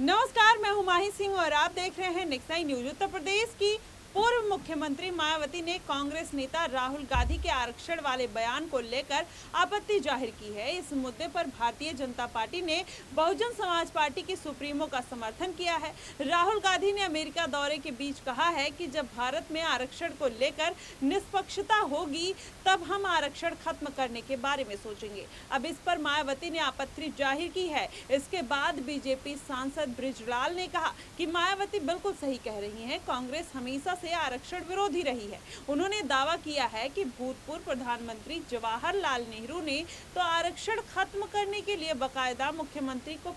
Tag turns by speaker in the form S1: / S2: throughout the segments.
S1: नमस्कार, मैं हूं माही सिंह और आप देख रहे हैं next nine news. Uttar Pradesh की पूर्व मुख्यमंत्री मायावती ने कांग्रेस नेता राहुल गांधी के आरक्षण वाले बयान को लेकर आपत्ति जाहिर की है। इस मुद्दे पर भारतीय जनता पार्टी ने बहुजन समाज पार्टी की सुप्रीमो का समर्थन किया है। राहुल गांधी ने अमेरिका दौरे के बीच कहा है कि जब भारत में आरक्षण को लेकर निष्पक्षता होगी तब हम आरक्षण खत्म करने के बारे में सोचेंगे। अब इस पर मायावती ने आपत्ति जाहिर की है। इसके बाद बीजेपी सांसद बृजलाल ने कहा कि मायावती बिल्कुल सही कह रही हैं, कांग्रेस हमेशा से आरक्षण विरोधी रही है। उन्होंने दावा किया है कि भूतपूर्व प्रधानमंत्री जवाहरलाल नेहरू ने तो आरक्षण खत्म करने के लिए बकायदा मुख्यमंत्री को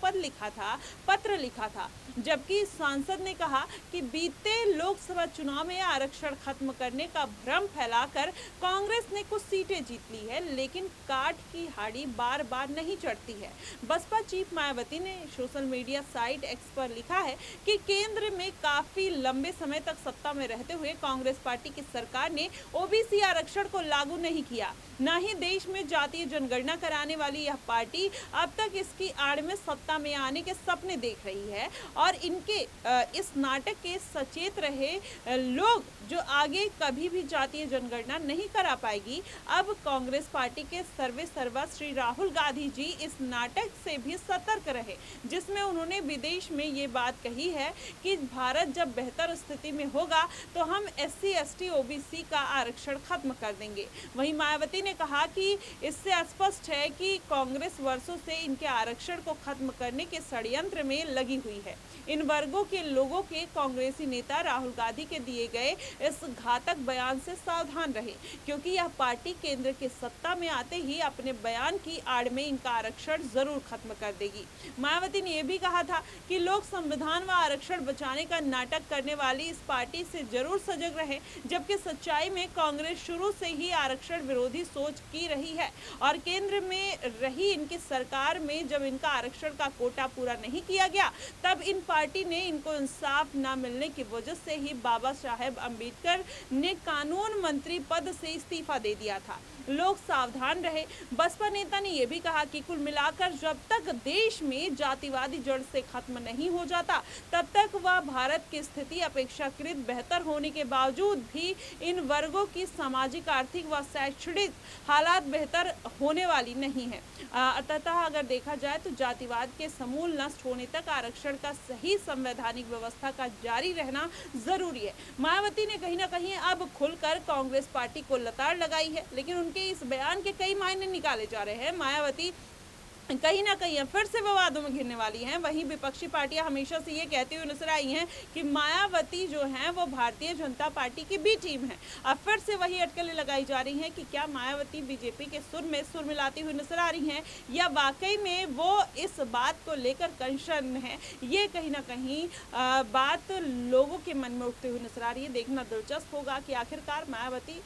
S1: पत्र लिखा था, जबकि सांसद ने कहा कि बीते लोकसभा चुनाव में आरक्षण खत्म करने का भ्रम फैलाकर कांग्रेस ने कुछ सीटें जीत ली है, लेकिन काठ की हाड़ी बार बार नहीं चढ़ती है। बसपा चीफ मायावती ने सोशल मीडिया साइट एक्स पर लिखा है कि केंद्र में काफी लंबे समय तक सत्ता में रहते हुए कांग्रेस पार्टी की सरकार ने ओबीसी आरक्षण को लागू नहीं किया, न ही देश में जातीय जनगणना कराने वाली यह पार्टी अब तक इसकी आड़ में सत्ता में आने के सपने देख रही है और इनके इस नाटक के सचेत रहे लोग जो आगे कभी भी जातीय जनगणना नहीं करा पाएगी। अब कांग्रेस पार्टी के सर्वे सर्वा श्री राहुल गांधी जी इस नाटक से भी सतर्क रहे, जिसमें उन्होंने विदेश में ये बात कही है कि भारत जब बेहतर स्थिति में होगा तो हम SC ST OBC का आरक्षण खत्म कर देंगे। वहीं मायावती ने कहा कि इससे स्पष्ट है कि कांग्रेस वर्षों से इनके आरक्षण को खत्म करने के षड्यंत्र में लगी हुई है। इन वर्गों के लोगों के कांग्रेसी नेता राहुल गांधी के दिए गए इस घातक बयान से सावधान रहे, क्योंकि यह पार्टी केंद्र के सत्ता में आते ही अपने बयान की आड़ में इनका आरक्षण जरूर खत्म कर देगी। मायावती ने यह भी कहा था कि लोग संविधान व आरक्षण बचाने का नाटक करने वाली इस पार्टी से जरूर सजग रहे, जबकि सच्चाई में कांग्रेस शुरू से ही आरक्षण विरोधी सोच की रही है और केंद्र में रही इनकी सरकार में जब इनका आरक्षण का कोटा पूरा नहीं किया गया तब इन पार्टी ने इनको इंसाफ न मिलने की वजह से ही बाबा साहेब अम्बेडकर ने कानून मंत्री पद से इस्तीफा दे दिया था। लोग सावधान रहे। बसपा नेता ने यह भी कहा कि कुल मिलाकर जब तक देश में जातिवादी जड़ से खत्म नहीं हो जाता तब तक वह भारत की स्थिति अपेक्षाकृत बेहतर होने के बावजूद भी इन वर्गों की सामाजिक, आर्थिक व शैक्षणिक हालात बेहतर होने वाली नहीं है। तथा अगर देखा जाए तो जातिवाद के समूल नष्ट होने तक आरक्षण का सही संवैधानिक व्यवस्था का जारी रहना जरूरी है। मायावती ने कहीं ना कहीं अब खुलकर कांग्रेस पार्टी को लताड़ लगाई है, लेकिन उनके इस बयान के कई मायने निकाले जा रहे हैं। मायावती कहीं ना कहीं फिर से विवादों में घिरने वाली हैं। वहीं विपक्षी पार्टियां हमेशा से ये कहती हुई नजर आई हैं कि मायावती जो हैं वो भारतीय जनता पार्टी की बी टीम है। अब फिर से वही अटकलें लगाई जा रही हैं कि क्या मायावती बीजेपी के सुर में सुर मिलाती हुई नजर आ रही हैं या वाकई में वो इस बात को लेकर कंसर्न है। ये कहीं ना कहीं बात लोगों के मन में उठती हुई नजर आ रही है। देखना दिलचस्प होगा कि आखिरकार मायावती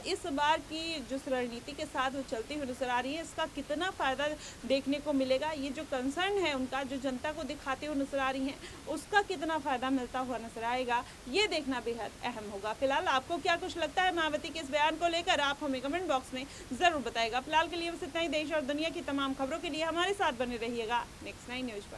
S1: इस बार की जिस रणनीति के साथ वो चलती हुई नजर आ रही है इसका कितना फायदा देखने को मिलेगा। ये जो कंसर्न है उनका, जो जनता को दिखाते हुए नजर आ रही हैं, उसका कितना फायदा मिलता हुआ नजर आएगा, ये देखना बेहद अहम होगा। फिलहाल आपको क्या कुछ लगता है मायावती के इस बयान को लेकर, आप हमें कमेंट बॉक्स में जरूर बताएगा। फिलहाल के लिए बस इतना ही। देश और दुनिया की तमाम खबरों के लिए हमारे साथ बने रहिएगा नेक्स्ट 9 न्यूज पर।